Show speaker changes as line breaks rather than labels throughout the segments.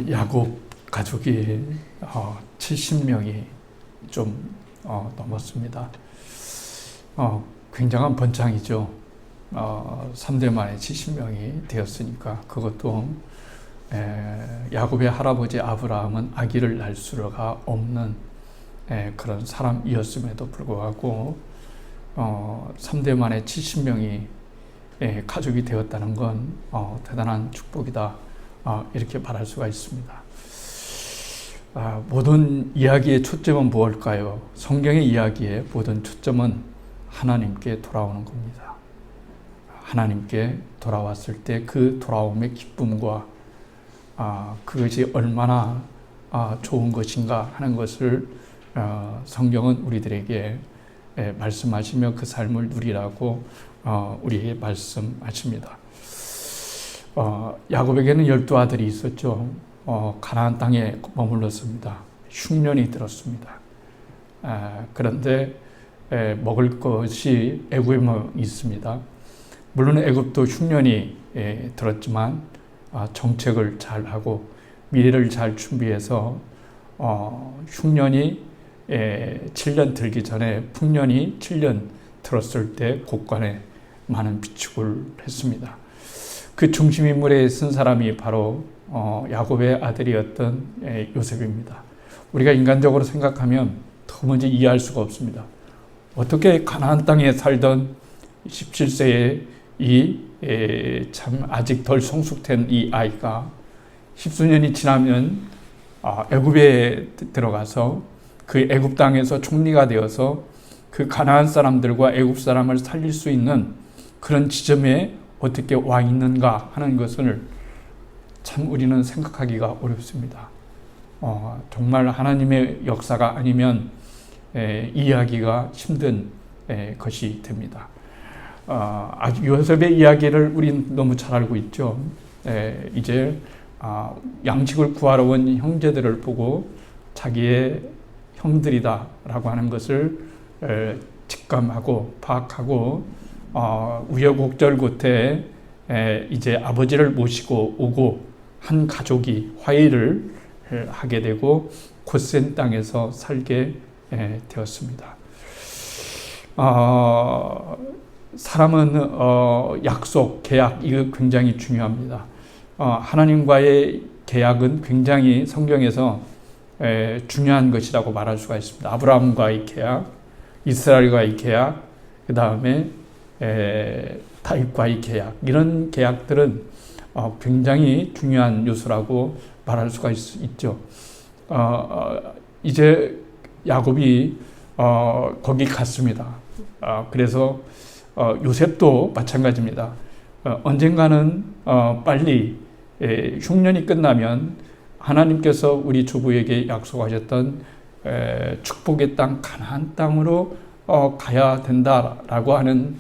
야곱 가족이 70명이 좀 넘었습니다. 굉장한 번창이죠. 3대 만에 70명이 되었으니까 그것도 야곱의 할아버지 아브라함은 아기를 낳을 수가 없는 그런 사람이었음에도 불구하고 3대 만에 70명이 가족이 되었다는 건 대단한 축복이다, 이렇게 말할 수가 있습니다. 모든 이야기의 초점은 무엇일까요? 성경의 이야기의 모든 초점은 하나님께 돌아오는 겁니다. 하나님께 돌아왔을 때 그 돌아옴의 기쁨과 그것이 얼마나 좋은 것인가 하는 것을 성경은 우리들에게 말씀하시며 그 삶을 누리라고 우리에게 말씀하십니다. 야곱에게는 12아들이 있었죠. 가나안 땅에 머물렀습니다. 흉년이 들었습니다. 그런데 먹을 것이 애굽에 있습니다. 물론 애굽도 흉년이 들었지만 정책을 잘 하고 미래를 잘 준비해서 흉년이 7년 들기 전에 풍년이 7년 들었을 때 곳간에 많은 비축을 했습니다. 그 중심 인물에 쓴 사람이 바로 야곱의 아들이었던 요셉입니다. 우리가 인간적으로 생각하면 도무지 이해할 수가 없습니다. 어떻게 가나안 땅에 살던 17세의 참 아직 덜 성숙된 이 아이가 10수년이 지나면 애굽에 들어가서 그 애굽 땅에서 총리가 되어서 그 가나안 사람들과 애굽 사람을 살릴 수 있는 그런 지점에 어떻게 와 있는가 하는 것을 참 우리는 생각하기가 어렵습니다. 정말 하나님의 역사가 아니면 이해하기가 힘든 것이 됩니다. 아주 요셉의 이야기를 우린 너무 잘 알고 있죠. 이제 양식을 구하러 온 형제들을 보고 자기의 형들이다라고 하는 것을 직감하고 파악하고 우여곡절 끝에 이제 아버지를 모시고 오고 한 가족이 화해를 하게 되고 고센 땅에서 살게 되었습니다. 사람은 약속, 계약, 이거 굉장히 중요합니다. 하나님과의 계약은 굉장히 성경에서 중요한 것이라고 말할 수가 있습니다. 아브라함과의 계약, 이스라엘과의 계약, 그 다음에 다윗과의 계약, 이런 계약들은 굉장히 중요한 요소라고 말할 수가 있죠. 이제 야곱이 거기 갔습니다. 그래서 요셉도 마찬가지입니다. 언젠가는 빨리 흉년이 끝나면 하나님께서 우리 주부에게 약속하셨던 축복의 땅 가나안 땅으로 가야 된다라고 하는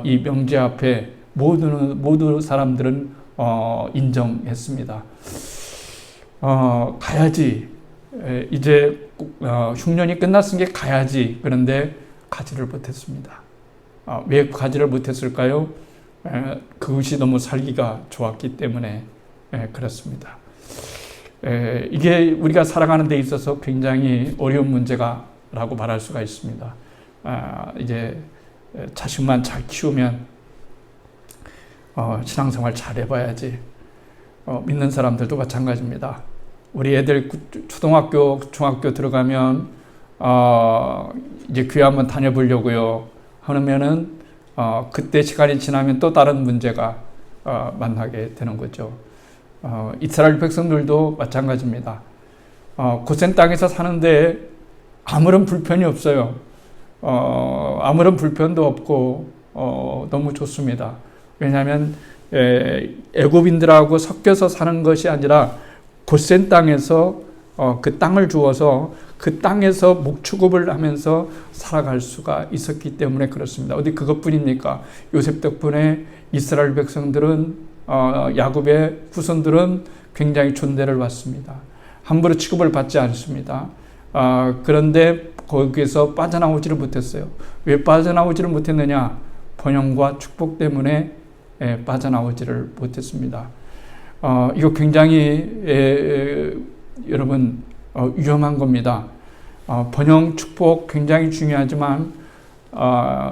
이 명제 앞에 모두 사람들은 인정했습니다. 가야지. 이제 흉년이 끝났으니까 가야지. 그런데 가지를 못했습니다. 왜 가지를 못했을까요? 그것이 너무 살기가 좋았기 때문에 그렇습니다. 이게 우리가 살아가는 데 있어서 굉장히 어려운 문제라고 말할 수가 있습니다. 이제 자식만 잘 키우면 신앙생활 잘 해봐야지. 믿는 사람들도 마찬가지입니다. 우리 애들 초등학교, 중학교 들어가면 이제 교회 한번 다녀보려고요. 하면은 그때 시간이 지나면 또 다른 문제가 만나게 되는 거죠. 이스라엘 백성들도 마찬가지입니다. 고센 땅에서 사는데 아무런 불편이 없어요. 아무런 불편도 없고 너무 좋습니다. 왜냐하면 애굽인들하고 섞여서 사는 것이 아니라 고센 땅에서 그 땅을 주어서 그 땅에서 목축업을 하면서 살아갈 수가 있었기 때문에 그렇습니다. 어디 그것뿐입니까? 요셉 덕분에 이스라엘 백성들은 야곱의 후손들은 굉장히 존대를 받습니다. 함부로 취급을 받지 않습니다. 그런데 거기에서 빠져나오지를 못했어요. 왜 빠져나오지를 못했느냐? 번영과 축복 때문에 빠져나오지를 못했습니다. 이거 굉장히 여러분 위험한 겁니다. 번영 축복 굉장히 중요하지만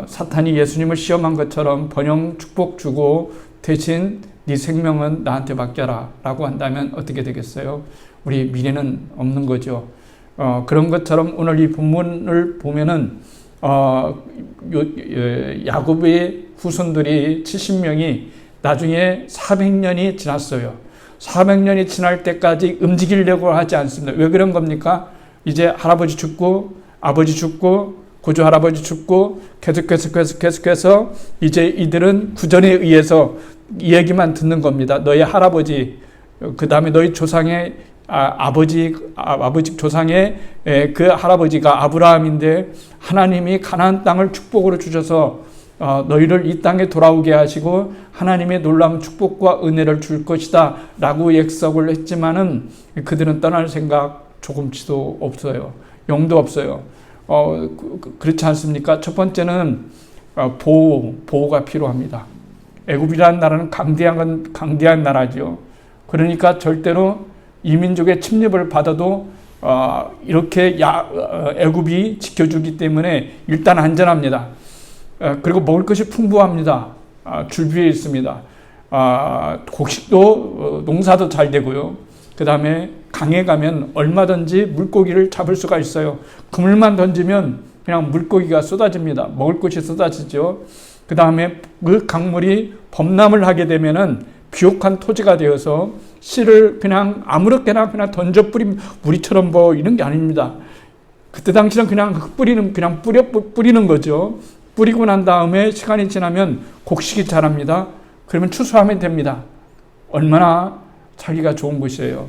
사탄이 예수님을 시험한 것처럼 번영 축복 주고 대신 네 생명은 나한테 맡겨라 라고 한다면 어떻게 되겠어요? 우리 미래는 없는 거죠. 그런 것처럼 오늘 이 본문을 보면은 야곱의 후손들이 70명이 나중에 400년이 지났어요. 400년이 지날 때까지 움직이려고 하지 않습니다. 왜 그런 겁니까? 이제 할아버지 죽고 아버지 죽고 고조 할아버지 죽고 계속해서 이제 이들은 구전에 의해서 이 얘기만 듣는 겁니다. 너의 할아버지, 그 다음에 너희 조상의 아버지 조상의 그 할아버지가 아브라함인데 하나님이 가나안 땅을 축복으로 주셔서 너희를 이 땅에 돌아오게 하시고 하나님의 놀라운 축복과 은혜를 줄 것이다 라고 약속을 했지만은 그들은 떠날 생각 조금치도 없어요. 영도 없어요. 그렇지 않습니까? 첫 번째는 보호가 필요합니다. 애굽이라는 나라는 강대한 나라죠. 그러니까 절대로 이민족의 침입을 받아도 이렇게 애굽이 지켜주기 때문에 일단 안전합니다. 그리고 먹을 것이 풍부합니다. 줄비에 있습니다. 곡식도 농사도 잘 되고요. 그 다음에 강에 가면 얼마든지 물고기를 잡을 수가 있어요. 그물만 던지면 그냥 물고기가 쏟아집니다. 먹을 것이 쏟아지죠. 그 다음에 그 강물이 범람을 하게 되면은 비옥한 토지가 되어서 씨를 그냥 아무렇게나 그냥 던져 뿌리면 우리처럼 뭐 이런 게 아닙니다. 그때 당시는 그냥 뿌리는 거죠. 뿌리고 난 다음에 시간이 지나면 곡식이 자랍니다. 그러면 추수하면 됩니다. 얼마나 살기가 좋은 곳이에요.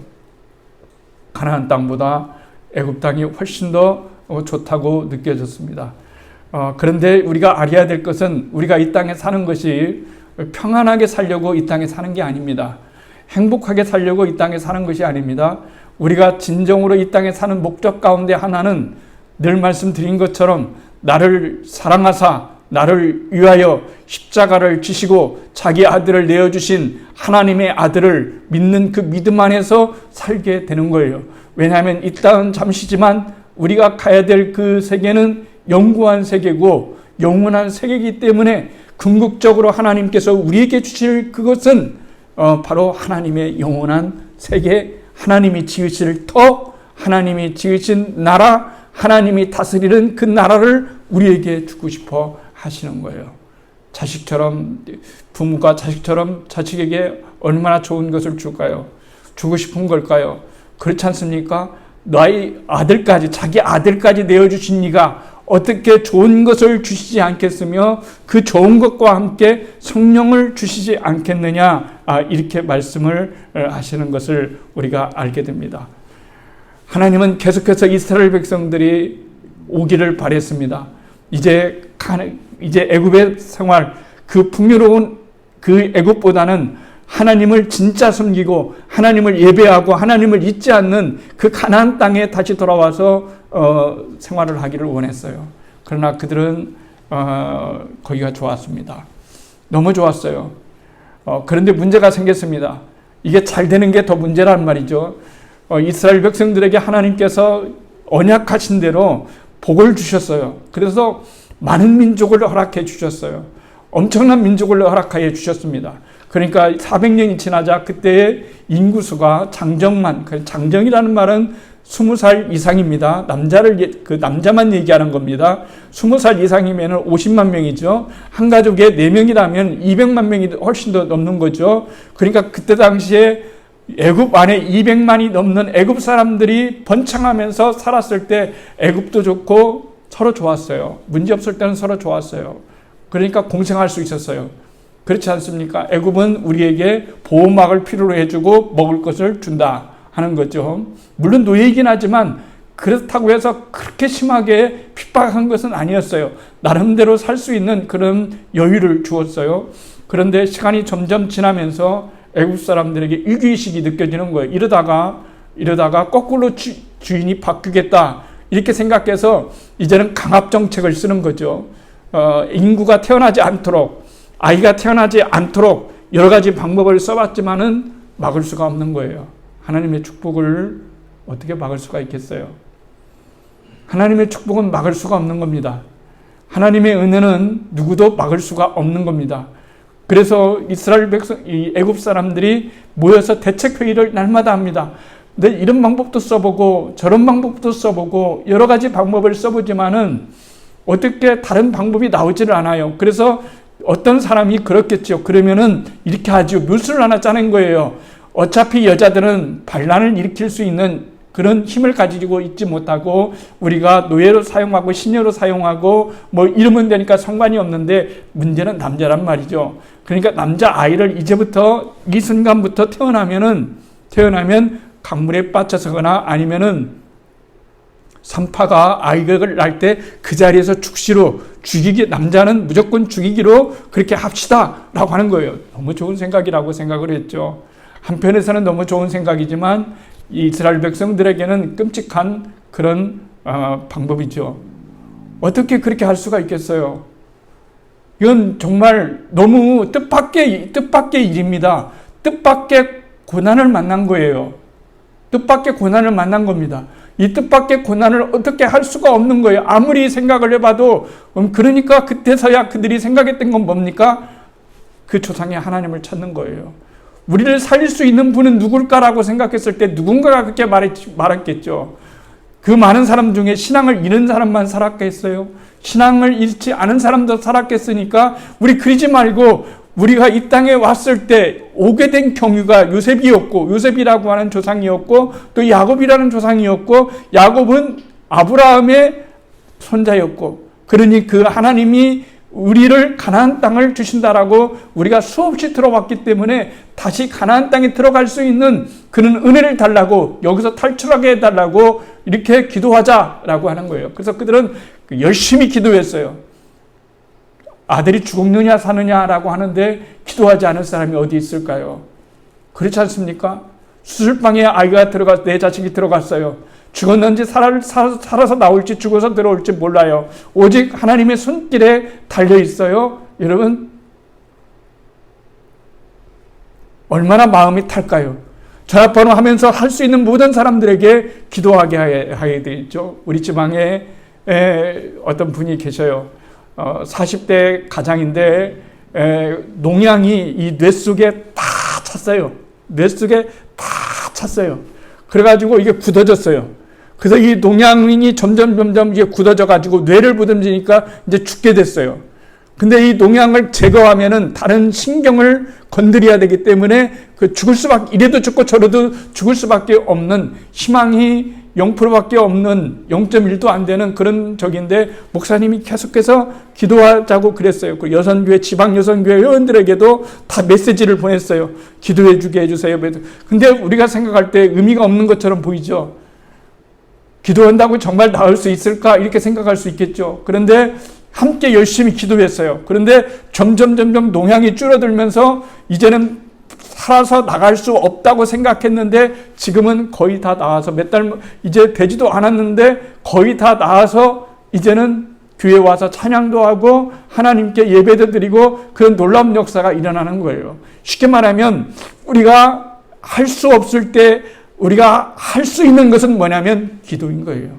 가나안 땅보다 애굽 땅이 훨씬 더 좋다고 느껴졌습니다. 그런데 우리가 알아야 될 것은 우리가 이 땅에 사는 것이 평안하게 살려고 이 땅에 사는 게 아닙니다. 행복하게 살려고 이 땅에 사는 것이 아닙니다. 우리가 진정으로 이 땅에 사는 목적 가운데 하나는 늘 말씀드린 것처럼 나를 사랑하사 나를 위하여 십자가를 지시고 자기 아들을 내어주신 하나님의 아들을 믿는 그 믿음 안에서 살게 되는 거예요. 왜냐하면 이 땅은 잠시지만 우리가 가야 될 그 세계는 영구한 세계고 영원한 세계이기 때문에 궁극적으로 하나님께서 우리에게 주실 그것은 바로 하나님의 영원한 세계, 하나님이 지으실 터, 하나님이 지으신 나라, 하나님이 다스리는 그 나라를 우리에게 주고 싶어 하시는 거예요. 자식처럼 부모가 자식처럼 자식에게 얼마나 좋은 것을 줄까요? 주고 싶은 걸까요? 그렇지 않습니까? 너희 아들까지 자기 아들까지 내어주신 이가 어떻게 좋은 것을 주시지 않겠으며 그 좋은 것과 함께 성령을 주시지 않겠느냐 이렇게 말씀을 하시는 것을 우리가 알게 됩니다. 하나님은 계속해서 이스라엘 백성들이 오기를 바랬습니다. 이제 애굽의 생활, 그 풍요로운 그 애굽보다는 하나님을 진짜 섬기고 하나님을 예배하고 하나님을 잊지 않는 그 가나안 땅에 다시 돌아와서 생활을 하기를 원했어요. 그러나 그들은 거기가 좋았습니다. 너무 좋았어요. 그런데 문제가 생겼습니다. 이게 잘 되는 게 더 문제란 말이죠. 이스라엘 백성들에게 하나님께서 언약하신 대로 복을 주셨어요. 그래서 많은 민족을 허락해 주셨어요. 엄청난 민족을 허락하여 주셨습니다. 그러니까 400년이 지나자 그때의 인구수가 장정이라는 말은 20살 이상입니다. 남자만 얘기하는 겁니다. 20살 이상이면 50만 명이죠. 한 가족에 4명이라면 200만 명이 훨씬 더 넘는 거죠. 그러니까 그때 당시에 애굽 안에 200만이 넘는 애굽 사람들이 번창하면서 살았을 때 애굽도 좋고 서로 좋았어요. 문제 없을 때는 서로 좋았어요. 그러니까 공생할 수 있었어요. 그렇지 않습니까? 애굽은 우리에게 보호막을 필요로 해주고 먹을 것을 준다 하는 거죠. 물론 노예이긴 하지만 그렇다고 해서 그렇게 심하게 핍박한 것은 아니었어요. 나름대로 살 수 있는 그런 여유를 주었어요. 그런데 시간이 점점 지나면서 애굽 사람들에게 위기의식이 느껴지는 거예요. 이러다가 거꾸로 주인이 바뀌겠다 이렇게 생각해서 이제는 강압 정책을 쓰는 거죠. 인구가 태어나지 않도록, 아이가 태어나지 않도록 여러 가지 방법을 써봤지만은 막을 수가 없는 거예요. 하나님의 축복을 어떻게 막을 수가 있겠어요? 하나님의 축복은 막을 수가 없는 겁니다. 하나님의 은혜는 누구도 막을 수가 없는 겁니다. 그래서 이스라엘 백성, 이 애굽 사람들이 모여서 대책회의를 날마다 합니다. 근데 이런 방법도 써보고 저런 방법도 써보고 여러 가지 방법을 써보지만은 어떻게 다른 방법이 나오지를 않아요. 그래서 어떤 사람이 그렇겠죠. 그러면은 이렇게 하죠. 묘수를 하나 짜낸 거예요. 어차피 여자들은 반란을 일으킬 수 있는 그런 힘을 가지고 있지 못하고 우리가 노예로 사용하고 시녀로 사용하고 뭐 이러면 되니까 상관이 없는데 문제는 남자란 말이죠. 그러니까 남자 아이를 이제부터 이 순간부터 태어나면 강물에 빠져서거나 아니면은 산파가 아이를 낳을 때 그 자리에서 죽이기, 남자는 무조건 죽이기로 그렇게 합시다 라고 하는 거예요. 너무 좋은 생각이라고 생각을 했죠. 한편에서는 너무 좋은 생각이지만 이스라엘 백성들에게는 끔찍한 그런 방법이죠. 어떻게 그렇게 할 수가 있겠어요? 이건 정말 너무 뜻밖의 일입니다. 뜻밖의 고난을 만난 거예요. 뜻밖의 고난을 만난 겁니다. 이 뜻밖의 고난을 어떻게 할 수가 없는 거예요. 아무리 생각을 해봐도 그러니까 그때서야 그들이 생각했던 건 뭡니까? 그 조상의 하나님을 찾는 거예요. 우리를 살릴 수 있는 분은 누굴까라고 생각했을 때 누군가가 그렇게 말했겠죠. 그 많은 사람 중에 신앙을 잃은 사람만 살았겠어요? 신앙을 잃지 않은 사람도 살았겠으니까 우리 그러지 말고 우리가 이 땅에 왔을 때 오게 된 경유가 요셉이었고 요셉이라고 하는 조상이었고 또 야곱이라는 조상이었고 야곱은 아브라함의 손자였고 그러니 그 하나님이 우리를 가나안 땅을 주신다라고 우리가 수없이 들어왔기 때문에 다시 가나안 땅에 들어갈 수 있는 그런 은혜를 달라고 여기서 탈출하게 해달라고 이렇게 기도하자라고 하는 거예요. 그래서 그들은 열심히 기도했어요. 아들이 죽느냐 사느냐라고 하는데 기도하지 않을 사람이 어디 있을까요? 그렇지 않습니까? 수술방에 아이가 내 자식이 들어갔어요. 죽었는지 살아서 나올지 죽어서 들어올지 몰라요. 오직 하나님의 손길에 달려 있어요. 여러분 얼마나 마음이 탈까요? 전화번호 하면서 할 수 있는 모든 사람들에게 기도하게 하게 되죠. 우리 지방에 어떤 분이 계셔요. 40대 가장인데 농양이 이 뇌 속에 다 찼어요. 뇌 속에 다 찼어요. 그래가지고 이게 굳어졌어요. 그래서 이 농양이 점점 이게 굳어져가지고 뇌를 부담지니까 이제 죽게 됐어요. 근데 이 농양을 제거하면은 다른 신경을 건드려야 되기 때문에 그 죽을 수밖에, 이래도 죽고 저래도 죽을 수밖에 없는 희망이 0%밖에 없는 0.1도 안 되는 그런 적인데 목사님이 계속해서 기도하자고 그랬어요. 그 여선교회, 지방 여선교회 회원들에게도 다 메시지를 보냈어요. 기도해 주게 해주세요. 근데 우리가 생각할 때 의미가 없는 것처럼 보이죠. 기도한다고 정말 나을 수 있을까? 이렇게 생각할 수 있겠죠. 그런데 함께 열심히 기도했어요. 그런데 점점 농양이 줄어들면서 이제는 살아서 나갈 수 없다고 생각했는데 지금은 거의 다 나아서 몇 달 이제 되지도 않았는데 거의 다 나아서 이제는 교회 와서 찬양도 하고 하나님께 예배도 드리고 그런 놀라운 역사가 일어나는 거예요. 쉽게 말하면 우리가 할 수 없을 때 우리가 할 수 있는 것은 뭐냐면 기도인 거예요.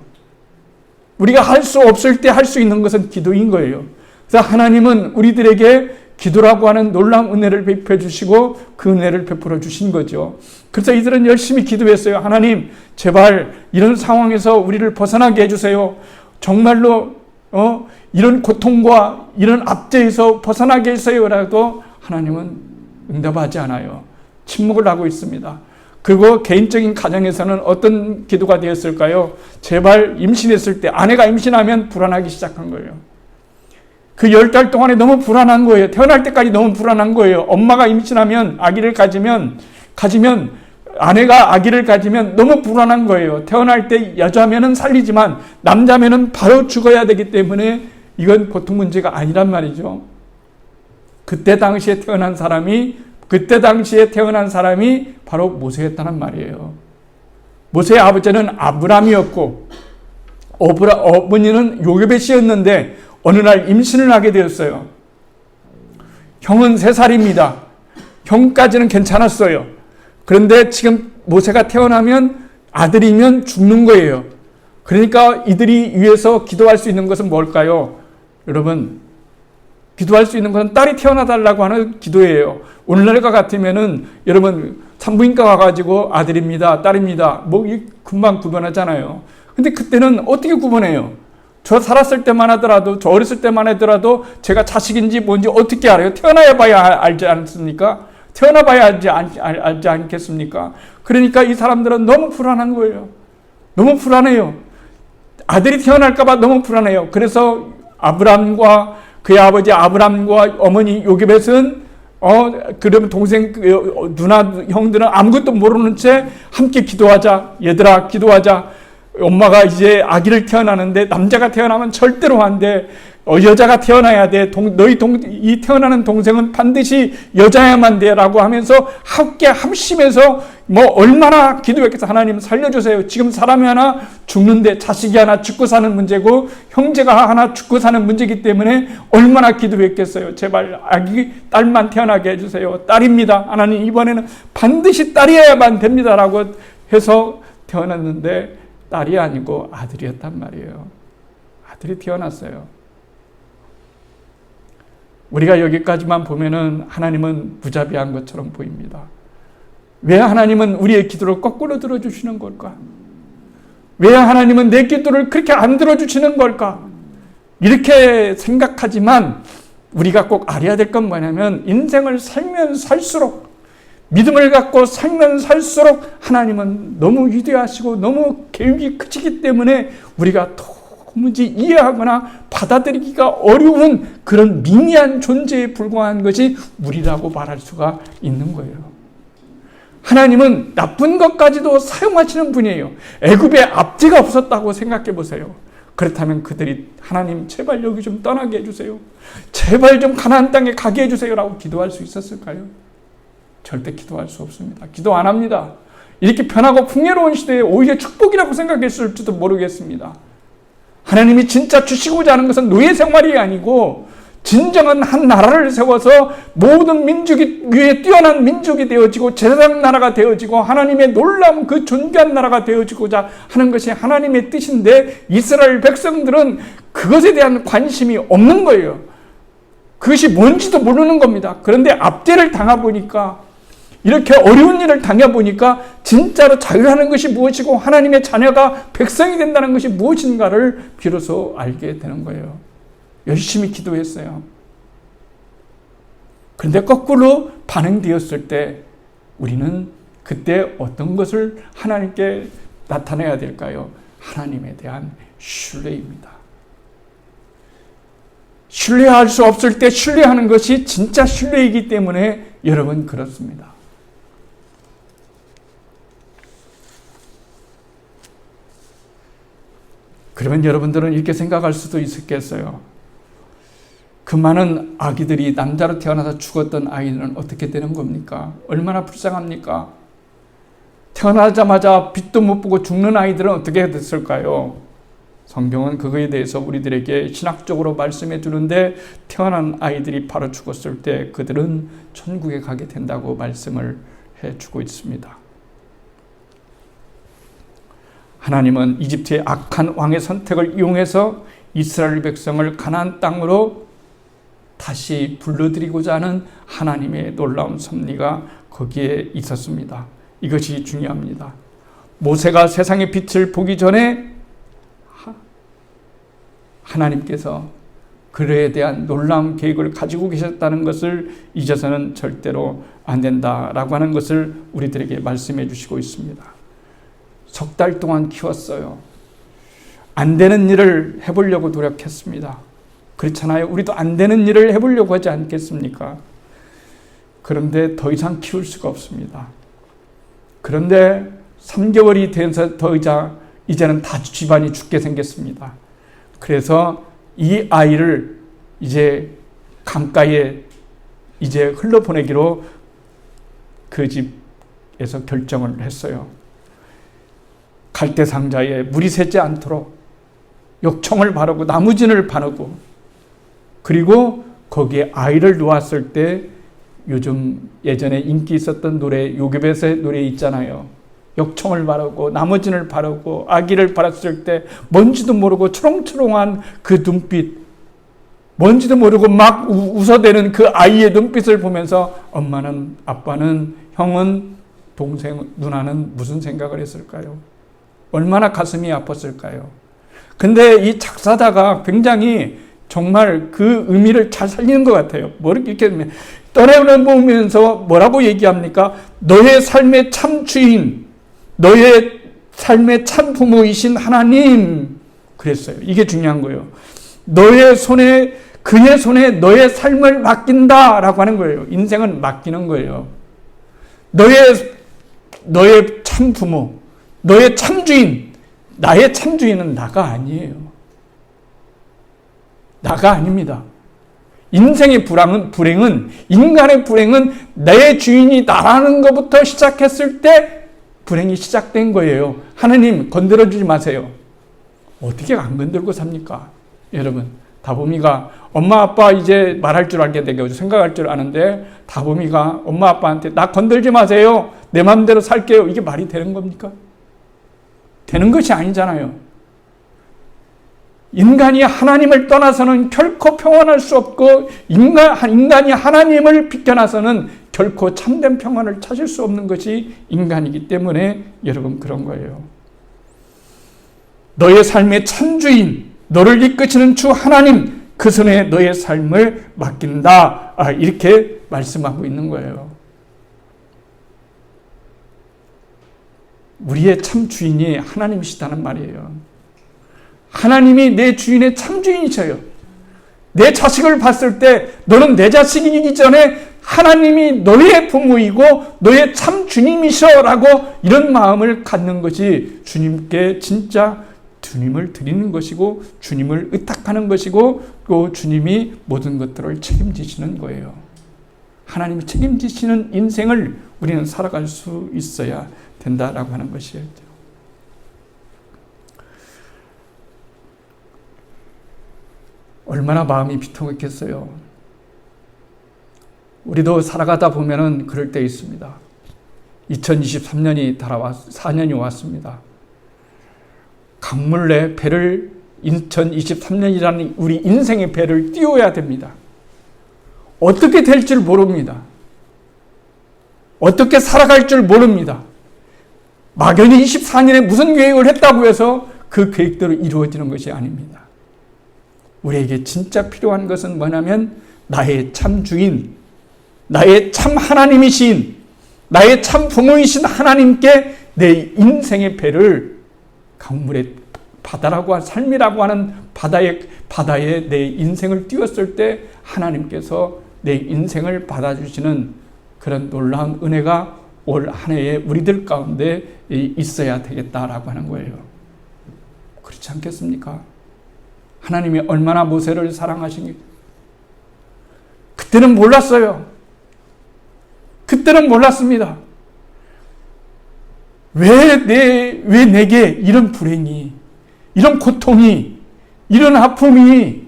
우리가 할 수 없을 때 할 수 있는 것은 기도인 거예요. 그래서 하나님은 우리들에게 기도라고 하는 놀라운 은혜를 베풀어 주시고 그 은혜를 베풀어 주신 거죠. 그래서 이들은 열심히 기도했어요. 하나님, 제발 이런 상황에서 우리를 벗어나게 해주세요. 정말로 이런 고통과 이런 압제에서 벗어나게 해주세요라도 하나님은 응답하지 않아요. 침묵을 하고 있습니다. 그리고 개인적인 가정에서는 어떤 기도가 되었을까요? 제발 임신했을 때 아내가 임신하면 불안하기 시작한 거예요. 그 10달 동안에 너무 불안한 거예요. 태어날 때까지 너무 불안한 거예요. 엄마가 임신하면 아기를 가지면 아내가 아기를 가지면 너무 불안한 거예요. 태어날 때 여자면은 살리지만 남자면은 바로 죽어야 되기 때문에 이건 보통 문제가 아니란 말이죠. 그때 당시에 태어난 사람이 바로 모세였다는 말이에요. 모세의 아버지는 아브람이었고 어머니는 요게벳이었는데 어느 날 임신을 하게 되었어요. 형은 3살입니다. 형까지는 괜찮았어요. 그런데 지금 모세가 태어나면 아들이면 죽는 거예요. 그러니까 이들이 위해서 기도할 수 있는 것은 뭘까요? 여러분, 기도할 수 있는 것은 딸이 태어나달라고 하는 기도예요. 오늘날과 같으면은 여러분 산부인과 가가지고 아들입니다, 딸입니다. 뭐 금방 구분하잖아요. 근데 그때는 어떻게 구분해요? 저 살았을 때만 하더라도, 저 어렸을 때만 하더라도 제가 자식인지 뭔지 어떻게 알아요? 태어나야 봐야 알지 않습니까? 태어나 봐야 알지 않겠습니까? 그러니까 이 사람들은 너무 불안한 거예요. 너무 불안해요. 아들이 태어날까봐 너무 불안해요. 그래서 아브람과 그의 아버지 아브람과 어머니 요게벳은 그러면 동생 누나 형들은 아무것도 모르는 채 함께 기도하자. 얘들아 기도하자. 엄마가 이제 아기를 태어나는데 남자가 태어나면 절대로 안 돼. 여자가 태어나야 돼. 이 태어나는 동생은 반드시 여자야만 돼. 라고 하면서 함께 합심해서 얼마나 기도했겠어. 하나님 살려주세요. 지금 사람이 하나 죽는데 자식이 하나 죽고 사는 문제고 형제가 하나 죽고 사는 문제이기 때문에 얼마나 기도했겠어요. 제발 아기 딸만 태어나게 해주세요. 딸입니다. 하나님 이번에는 반드시 딸이어야만 됩니다. 라고 해서 태어났는데 딸이 아니고 아들이었단 말이에요. 아들이 태어났어요. 우리가 여기까지만 보면은 하나님은 무자비한 것처럼 보입니다. 왜 하나님은 우리의 기도를 거꾸로 들어주시는 걸까? 왜 하나님은 내 기도를 그렇게 안 들어주시는 걸까? 이렇게 생각하지만 우리가 꼭 알아야 될 건 뭐냐면 인생을 살면 살수록 믿음을 갖고 살면 살수록 하나님은 너무 위대하시고 너무 계획이 크시기 때문에 우리가 도무지 이해하거나 받아들이기가 어려운 그런 미미한 존재에 불과한 것이 우리라고 말할 수가 있는 거예요. 하나님은 나쁜 것까지도 사용하시는 분이에요. 애굽에 압제가 없었다고 생각해 보세요. 그렇다면 그들이 하나님 제발 여기 좀 떠나게 해주세요. 제발 좀 가나안 땅에 가게 해주세요 라고 기도할 수 있었을까요? 절대 기도할 수 없습니다. 기도 안 합니다. 이렇게 편하고 풍요로운 시대에 오히려 축복이라고 생각했을지도 모르겠습니다. 하나님이 진짜 주시고자 하는 것은 노예 생활이 아니고 진정한 한 나라를 세워서 모든 민족이 위에 뛰어난 민족이 되어지고 제사장 나라가 되어지고 하나님의 놀라운 그 존귀한 나라가 되어지고자 하는 것이 하나님의 뜻인데 이스라엘 백성들은 그것에 대한 관심이 없는 거예요. 그것이 뭔지도 모르는 겁니다. 그런데 압제를 당해보니까 이렇게 어려운 일을 당해보니까 진짜로 자유라는 것이 무엇이고 하나님의 자녀가 백성이 된다는 것이 무엇인가를 비로소 알게 되는 거예요. 열심히 기도했어요. 그런데 거꾸로 반응되었을 때 우리는 그때 어떤 것을 하나님께 나타내야 될까요? 하나님에 대한 신뢰입니다. 신뢰할 수 없을 때 신뢰하는 것이 진짜 신뢰이기 때문에 여러분 그렇습니다. 그러면 여러분들은 이렇게 생각할 수도 있었겠어요. 그 많은 아기들이 남자로 태어나서 죽었던 아이들은 어떻게 되는 겁니까? 얼마나 불쌍합니까? 태어나자마자 빛도 못 보고 죽는 아이들은 어떻게 됐을까요? 성경은 그거에 대해서 우리들에게 신학적으로 말씀해 주는데 태어난 아이들이 바로 죽었을 때 그들은 천국에 가게 된다고 말씀을 해주고 있습니다. 하나님은 이집트의 악한 왕의 선택을 이용해서 이스라엘 백성을 가나안 땅으로 다시 불러들이고자 하는 하나님의 놀라운 섭리가 거기에 있었습니다. 이것이 중요합니다. 모세가 세상의 빛을 보기 전에 하나님께서 그에 대한 놀라운 계획을 가지고 계셨다는 것을 잊어서는 절대로 안 된다라고 하는 것을 우리들에게 말씀해 주시고 있습니다. 석 달 동안 키웠어요. 안 되는 일을 해보려고 노력했습니다. 그렇잖아요. 우리도 안 되는 일을 해보려고 하지 않겠습니까? 그런데 더 이상 키울 수가 없습니다. 그런데 3개월이 돼서 더 이제는 다 집안이 죽게 생겼습니다. 그래서 이 아이를 이제 강가에 이제 흘러보내기로 그 집에서 결정을 했어요. 갈대 상자에 물이 새지 않도록 욕청을 바르고 나무진을 바르고 그리고 거기에 아이를 놓았을 때 요즘 예전에 인기 있었던 노래, 요괴벳의 노래 있잖아요. 역청을 바르고 나머진을 바르고 아기를 바랐을 때 뭔지도 모르고 초롱초롱한 그 눈빛, 뭔지도 모르고 막 웃어대는 그 아이의 눈빛을 보면서 엄마는, 아빠는, 형은, 동생, 누나는 무슨 생각을 했을까요? 얼마나 가슴이 아팠을까요? 근데 이 작사자가 굉장히 정말 그 의미를 잘 살리는 것 같아요. 이렇게 떠내보면서 뭐라고 얘기합니까? 너의 삶의 참 주인, 너의 삶의 참 부모이신 하나님. 그랬어요. 이게 중요한 거예요. 그의 손에 너의 삶을 맡긴다라고 하는 거예요. 인생은 맡기는 거예요. 너의 참 부모, 너의 참 주인, 나의 참 주인은 나가 아니에요. 나가 아닙니다. 인생의 불행은, 인간의 불행은 내 주인이 나라는 것부터 시작했을 때 불행이 시작된 거예요. 하나님 건드려주지 마세요. 어떻게 안 건들고 삽니까? 여러분, 다보미가 엄마 아빠 이제 말할 줄 알게 되고 생각할 줄 아는데 다보미가 엄마 아빠한테 나 건들지 마세요. 내 마음대로 살게요. 이게 말이 되는 겁니까? 되는 것이 아니잖아요. 인간이 하나님을 떠나서는 결코 평안할 수 없고 인간이 하나님을 비껴나서는 결코 참된 평안을 찾을 수 없는 것이 인간이기 때문에 여러분 그런 거예요. 너의 삶의 참주인, 너를 이끄시는 주 하나님, 그 손에 너의 삶을 맡긴다. 이렇게 말씀하고 있는 거예요. 우리의 참 주인이 하나님이시다는 말이에요. 하나님이 내 주인의 참 주인이셔요. 내 자식을 봤을 때 너는 내 자식이기 전에 하나님이 너의 부모이고 너의 참 주님이셔라고 이런 마음을 갖는 것이 주님께 진짜 주님을 드리는 것이고 주님을 의탁하는 것이고 또 주님이 모든 것들을 책임지시는 거예요. 하나님이 책임지시는 인생을 우리는 살아갈 수 있어야 된다라고 하는 것이었죠. 얼마나 마음이 비통했겠어요. 우리도 살아가다 보면은 그럴 때 있습니다. 2023년이 4년이 왔습니다. 강물래 배를 2023년이라는 우리 인생의 배를 띄워야 됩니다. 어떻게 될 줄 모릅니다. 어떻게 살아갈 줄 모릅니다. 막연히 24년에 무슨 계획을 했다고 해서 그 계획대로 이루어지는 것이 아닙니다. 우리에게 진짜 필요한 것은 뭐냐면 나의 참 주인, 나의 참 하나님이신, 나의 참 부모이신 하나님께 내 인생의 배를 강물의 바다라고 하는 삶이라고 하는 바다에 내 인생을 띄웠을 때 하나님께서 내 인생을 받아주시는 그런 놀라운 은혜가 올 한 해에 우리들 가운데 있어야 되겠다라고 하는 거예요. 그렇지 않겠습니까? 하나님이 얼마나 모세를 사랑하시니 그때는 몰랐어요. 그때는 몰랐습니다. 왜 내게 이런 불행이, 이런 고통이, 이런 아픔이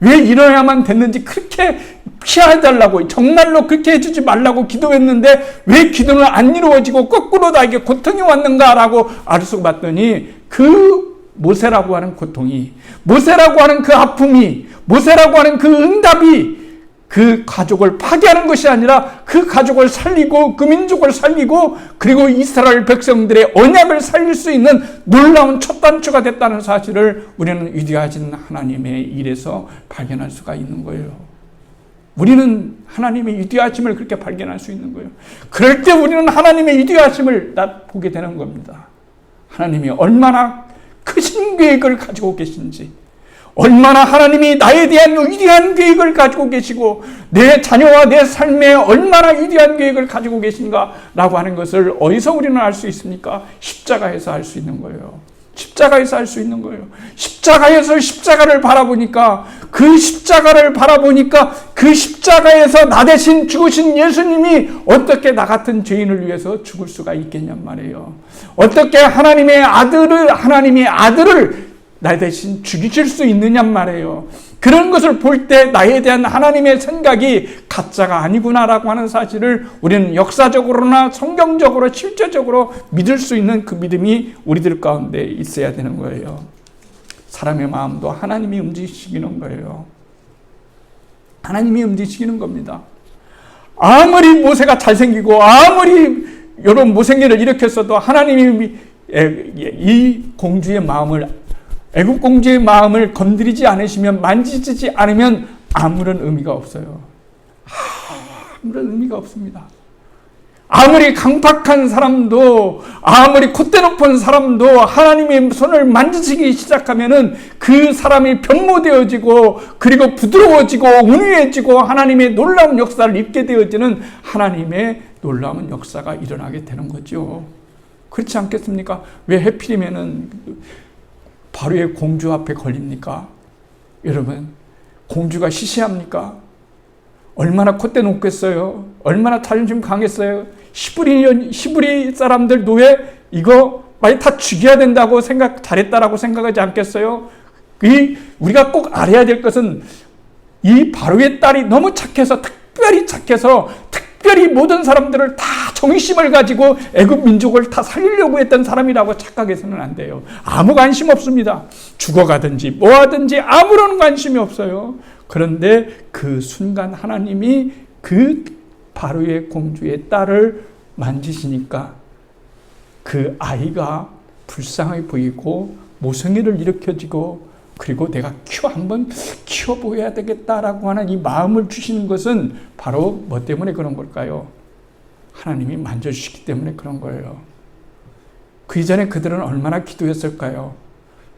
왜 일어나야만 됐는지 그렇게 피해달라고, 정말로 그렇게 해주지 말라고 기도했는데 왜 기도는 안 이루어지고 거꾸로 나에게 고통이 왔는가라고 알수 봤더니 그 모세라고 하는 고통이, 모세라고 하는 그 아픔이, 모세라고 하는 그 응답이 그 가족을 파괴하는 것이 아니라 그 가족을 살리고 그 민족을 살리고 그리고 이스라엘 백성들의 언약을 살릴 수 있는 놀라운 첫 단추가 됐다는 사실을 우리는 위대하신 하나님의 일에서 발견할 수가 있는 거예요. 우리는 하나님의 위대하심을 그렇게 발견할 수 있는 거예요. 그럴 때 우리는 하나님의 위대하심을 보게 되는 겁니다. 하나님이 얼마나 크신 계획을 가지고 계신지, 얼마나 하나님이 나에 대한 위대한 계획을 가지고 계시고 내 자녀와 내 삶에 얼마나 위대한 계획을 가지고 계신가라고 하는 것을 어디서 우리는 알 수 있습니까? 십자가에서 알 수 있는 거예요. 십자가에서 알 수 있는 거예요. 십자가에서 십자가를 바라보니까 그 십자가에서 나 대신 죽으신 예수님이 어떻게 나 같은 죄인을 위해서 죽을 수가 있겠냔 말이에요. 어떻게 하나님의 아들을 나 대신 죽이실 수 있느냔 말이에요. 그런 것을 볼 때 나에 대한 하나님의 생각이 가짜가 아니구나라고 하는 사실을 우리는 역사적으로나 성경적으로 실제적으로 믿을 수 있는 그 믿음이 우리들 가운데 있어야 되는 거예요. 사람의 마음도 하나님이 움직이시는 거예요. 하나님이 움직이시는 겁니다. 아무리 모세가 잘생기고 아무리 이런 모생일을 일으켰어도 하나님이 이 공주의 마음을, 애굽 공주의 마음을 건드리지 않으시면, 만지지 않으면 아무런 의미가 없어요. 아무런 의미가 없습니다. 아무리 강팍한 사람도, 아무리 콧대 높은 사람도 하나님의 손을 만지시기 시작하면은 그 사람이 변모되어지고, 그리고 부드러워지고 온유해지고 하나님의 놀라운 역사를 입게 되어지는 하나님의 놀라운 역사가 일어나게 되는 거죠. 그렇지 않겠습니까? 왜 하필이면은 바로의 공주 앞에 걸립니까? 여러분, 공주가 시시합니까? 얼마나 콧대 높겠어요? 얼마나 자존심 강했어요? 히브리 사람들 노예 이거 많이 다 죽여야 된다고 잘했다라고 생각하지 않겠어요? 우리가 꼭 알아야 될 것은 이 바로의 딸이 너무 착해서, 특별히 모든 사람들을 다 정심을 가지고 애굽 민족을 다 살리려고 했던 사람이라고 착각해서는 안 돼요. 아무 관심 없습니다. 죽어가든지 뭐하든지 아무런 관심이 없어요. 그런데 그 순간 하나님이 그 바로의 공주의 딸을 만지시니까 그 아이가 불쌍해 보이고 모성애를 일으켜지고, 그리고 내가 한번 키워보여야 되겠다라고 하는 이 마음을 주시는 것은 바로 뭐 때문에 그런 걸까요? 하나님이 만져주시기 때문에 그런 거예요. 그 이전에 그들은 얼마나 기도했을까요?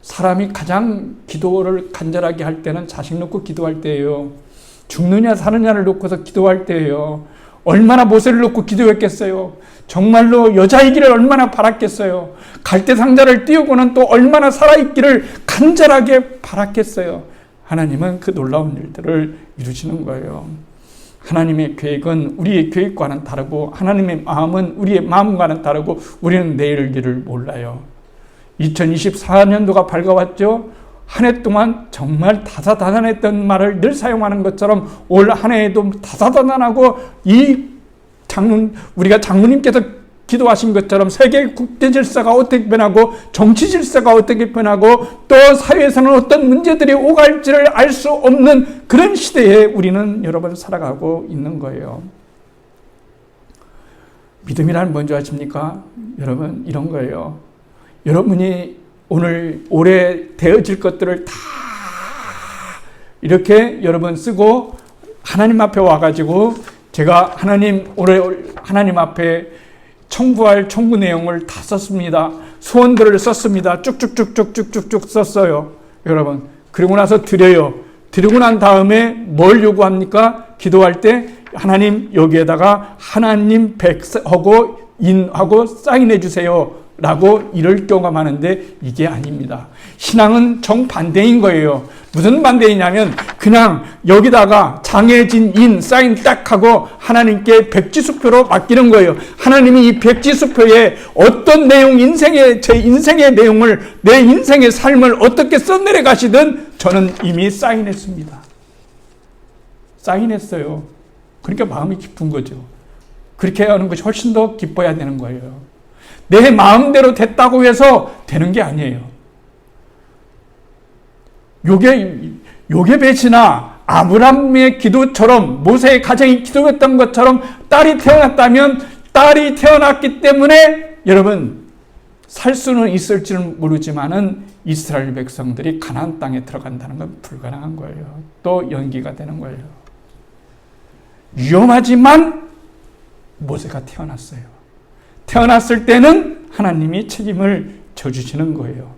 사람이 가장 기도를 간절하게 할 때는 자식 놓고 기도할 때예요. 죽느냐 사느냐를 놓고서 기도할 때예요. 얼마나 모세를 놓고 기도했겠어요. 정말로 여자이기를 얼마나 바랐겠어요. 갈대상자를 띄우고는 또 얼마나 살아있기를 간절하게 바랐겠어요. 하나님은 그 놀라운 일들을 이루시는 거예요. 하나님의 계획은 우리의 계획과는 다르고, 하나님의 마음은 우리의 마음과는 다르고, 우리는 내일 일을 몰라요. 2024년도가 밝아왔죠. 한 해 동안 정말 다사다난했던 말을 늘 사용하는 것처럼 올 한 해에도 다사다난하고, 우리가 장로님께서 기도하신 것처럼 세계 국제 질서가 어떻게 변하고, 정치 질서가 어떻게 변하고, 또 사회에서는 어떤 문제들이 오갈지를 알 수 없는 그런 시대에 우리는 여러분 살아가고 있는 거예요. 믿음이란 뭔지 아십니까? 여러분, 이런 거예요. 여러분이 올해 되어질 것들을 다 이렇게 여러분 쓰고 하나님 앞에 와가지고, 제가 올해 하나님 앞에 청구할 청구 내용을 다 썼습니다. 소원들을 썼습니다. 쭉쭉쭉쭉쭉쭉 썼어요. 여러분, 그리고 나서 드려요. 드리고 난 다음에 뭘 요구합니까? 기도할 때 하나님 여기에다가 하나님 백하고 인하고 사인해 주세요 라고 이럴 경우가 많은데, 이게 아닙니다. 신앙은 정반대인 거예요. 무슨 반대이냐면, 그냥 여기다가 장애진 인 사인 딱 하고 하나님께 백지수표로 맡기는 거예요. 하나님이 이 백지수표에 어떤 내용, 제 인생의 내용을, 내 인생의 삶을 어떻게 써내려 가시든 저는 이미 사인했습니다. 사인했어요. 그러니까 마음이 기쁜 거죠. 그렇게 하는 것이 훨씬 더 기뻐야 되는 거예요. 내 마음대로 됐다고 해서 되는 게 아니에요. 요게벳이나 아브람의 기도처럼, 모세의 가정이 기도했던 것처럼 딸이 태어났다면, 딸이 태어났기 때문에 여러분 살 수는 있을지는 모르지만은 이스라엘 백성들이 가나안 땅에 들어간다는 건 불가능한 거예요. 또 연기가 되는 거예요. 위험하지만 모세가 태어났어요. 태어났을 때는 하나님이 책임을 져주시는 거예요.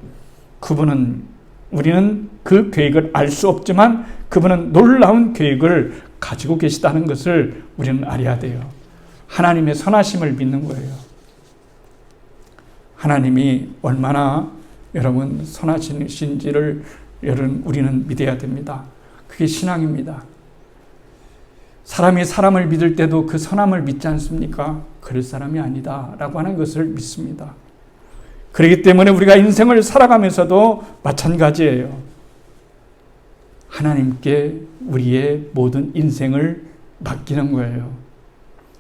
우리는 그 계획을 알 수 없지만 그분은 놀라운 계획을 가지고 계시다는 것을 우리는 알아야 돼요. 하나님의 선하심을 믿는 거예요. 하나님이 얼마나 여러분 선하신지를 우리는 믿어야 됩니다. 그게 신앙입니다. 사람이 사람을 믿을 때도 그 선함을 믿지 않습니까? 그럴 사람이 아니다 라고 하는 것을 믿습니다. 그렇기 때문에 우리가 인생을 살아가면서도 마찬가지예요. 하나님께 우리의 모든 인생을 맡기는 거예요.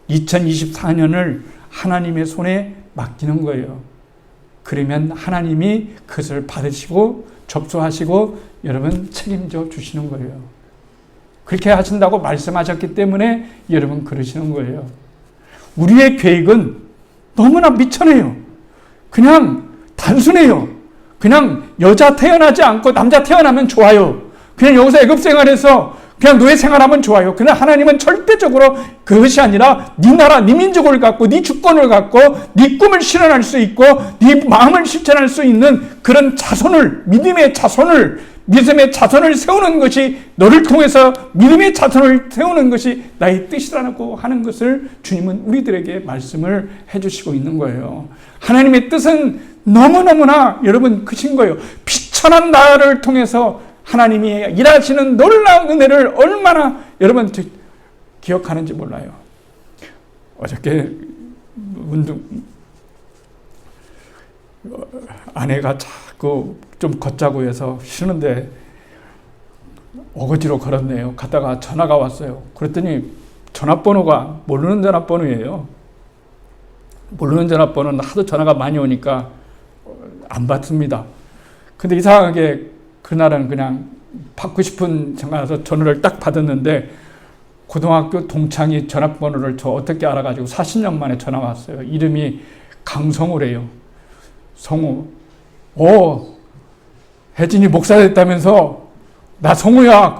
2024년을 하나님의 손에 맡기는 거예요. 그러면 하나님이 그것을 받으시고 접수하시고 여러분 책임져 주시는 거예요. 그렇게 하신다고 말씀하셨기 때문에 여러분 그러시는 거예요. 우리의 계획은 너무나 미천해요. 그냥 단순해요. 그냥 여자 태어나지 않고 남자 태어나면 좋아요. 그냥 여기서 애굽 생활에서 그냥 노예 생활하면 좋아요. 그러나 하나님은 절대적으로 그것이 아니라 네 나라, 네 민족을 갖고 네 주권을 갖고 네 꿈을 실현할 수 있고 네 마음을 실천할 수 있는 그런 자손을, 믿음의 자손을 세우는 것이 너를 통해서 믿음의 자손을 세우는 것이 나의 뜻이라고 하는 것을 주님은 우리들에게 말씀을 해주시고 있는 거예요. 하나님의 뜻은 너무너무나 여러분 크신 거예요. 비천한 나를 통해서 하나님이 일하시는 놀라운 은혜를 얼마나 여러분 기억하는지 몰라요. 어저께 문득 아내가 자꾸 좀 걷자고 해서 쉬는데 어거지로 걸었네요. 가다가 전화가 왔어요. 그랬더니 전화번호가 모르는 전화번호예요. 모르는 전화번호는 하도 전화가 많이 오니까 안 받습니다. 근데 이상하게 그날은 그냥 받고 싶은 전화라서 전화를 딱 받았는데 고등학교 동창이 전화번호를 저 어떻게 알아가지고 40년 만에 전화 왔어요. 이름이 강성우래요. 성우. 혜진이 목사 됐다면서 나 성우야.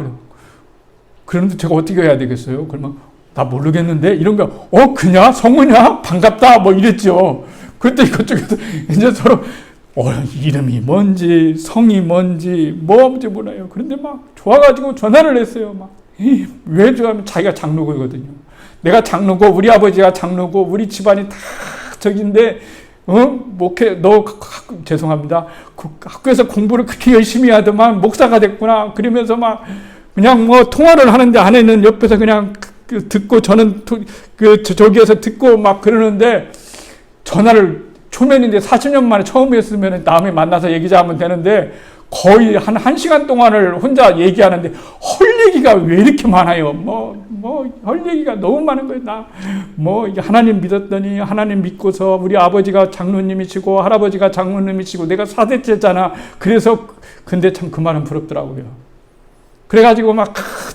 그런데 제가 어떻게 해야 되겠어요? 그러면 나 모르겠는데 이런 거 그냐? 성우냐? 반갑다 뭐 이랬죠. 그랬더니 그쪽에서 이제 서로 이름이 뭔지 성이 뭔지 뭔지 몰라요. 그런데 막 좋아가지고 전화를 했어요. 왜 좋아하면 자기가 장로거든요. 내가 장로고 우리 아버지가 장로고 우리 집안이 다 저긴데 죄송합니다. 학교에서 공부를 그렇게 열심히 하더만 목사가 됐구나. 그러면서 그냥 통화를 하는데 아내는 옆에서 그냥 듣고 저는 저기에서 듣고 그러는데 전화를 초면인데 40년 만에 처음 했으면 다음에 만나서 얘기하면 되는데 거의 한 1시간 동안을 혼자 얘기하는데 헐 얘기가 왜 이렇게 많아요. 헐 얘기가 너무 많은 거예요. 이게 하나님 믿었더니 하나님 믿고서 우리 아버지가 장로님이시고 할아버지가 장로님이시고 내가 4대째잖아. 그래서 근데 참 그 말은 부럽더라고요. 그래가지고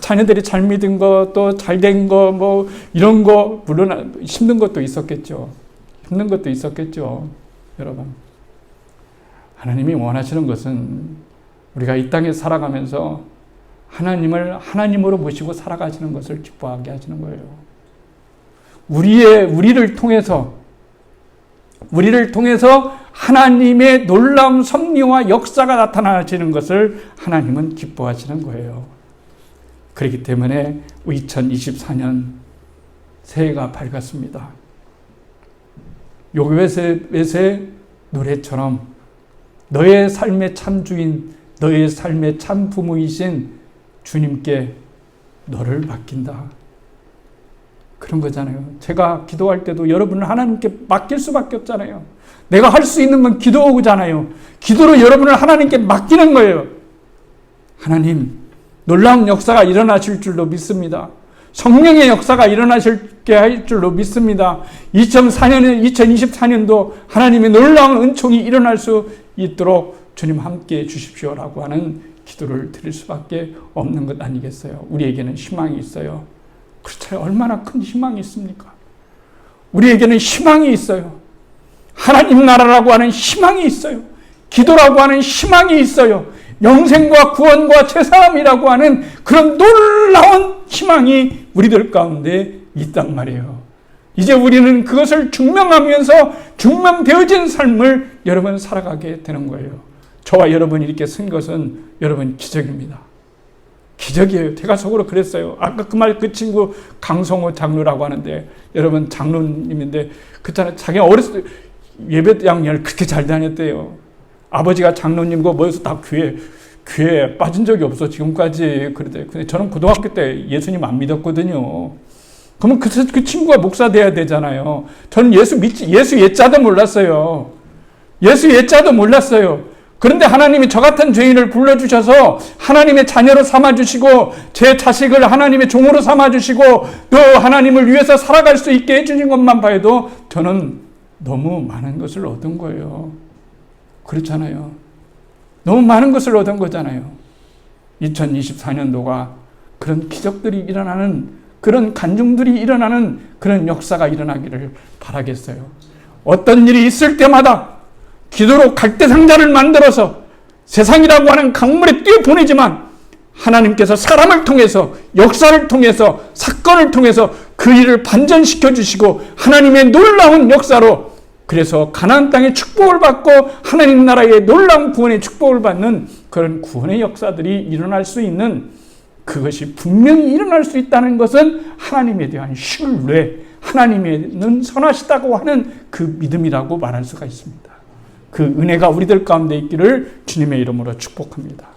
자녀들이 잘 믿은 거 또 잘 된 거 이런 거 물론 힘든 것도 있었겠죠. 여러분. 하나님이 원하시는 것은 우리가 이 땅에 살아가면서 하나님을 하나님으로 모시고 살아가시는 것을 기뻐하게 하시는 거예요. 우리를 통해서 하나님의 놀라운 섭리와 역사가 나타나시는 것을 하나님은 기뻐하시는 거예요. 그렇기 때문에 2024년 새해가 밝았습니다. 요괴벳의 노래처럼 너의 삶의 참 주인, 너의 삶의 참 부모이신 주님께 너를 맡긴다. 그런 거잖아요. 제가 기도할 때도 여러분을 하나님께 맡길 수밖에 없잖아요. 내가 할 수 있는 건 기도잖아요. 기도로 여러분을 하나님께 맡기는 거예요. 하나님, 놀라운 역사가 일어나실 줄로 믿습니다. 성령의 역사가 일어나실게 할 줄로 믿습니다. 2024년도 하나님의 놀라운 은총이 일어날 수 있도록 주님 함께해 주십시오라고 하는 기도를 드릴 수밖에 없는 것 아니겠어요? 우리에게는 희망이 있어요. 그렇죠. 얼마나 큰 희망이 있습니까? 우리에게는 희망이 있어요. 하나님 나라라고 하는 희망이 있어요. 기도라고 하는 희망이 있어요. 영생과 구원과 제사함이라고 하는 그런 놀라운 희망이 우리들 가운데 있단 말이에요. 이제 우리는 그것을 증명하면서 증명되어진 삶을 여러분 살아가게 되는 거예요. 저와 여러분이 이렇게 쓴 것은 여러분 기적입니다. 기적이에요. 제가 속으로 그랬어요. 아까 그 친구 강성호 장로라고 하는데 여러분 장로님인데 그렇잖아요. 자기가 어렸을 때 예배 양열 그렇게 잘 다녔대요. 아버지가 장로님고 뭐여서 다 교회에 빠진 적이 없어 지금까지. 근데 저는 고등학교 때 예수님 안 믿었거든요. 그러면 그 친구가 목사 돼야 되잖아요. 저는 예수 예자도 몰랐어요. 예수 예자도 몰랐어요. 그런데 하나님이 저 같은 죄인을 불러주셔서 하나님의 자녀로 삼아주시고 제 자식을 하나님의 종으로 삼아주시고 또 하나님을 위해서 살아갈 수 있게 해주신 것만 봐도 저는 너무 많은 것을 얻은 거예요. 그렇잖아요. 너무 많은 것을 얻은 거잖아요. 2024년도가 그런 기적들이 일어나는, 그런 간증들이 일어나는 그런 역사가 일어나기를 바라겠어요. 어떤 일이 있을 때마다 기도로 갈대상자를 만들어서 세상이라고 하는 강물에 뛰어보내지만 하나님께서 사람을 통해서, 역사를 통해서, 사건을 통해서 그 일을 반전시켜 주시고 하나님의 놀라운 역사로, 그래서 가나안 땅의 축복을 받고 하나님 나라의 놀라운 구원의 축복을 받는 그런 구원의 역사들이 일어날 수 있는, 그것이 분명히 일어날 수 있다는 것은 하나님에 대한 신뢰, 하나님은 선하시다고 하는 그 믿음이라고 말할 수가 있습니다. 그 은혜가 우리들 가운데 있기를 주님의 이름으로 축복합니다.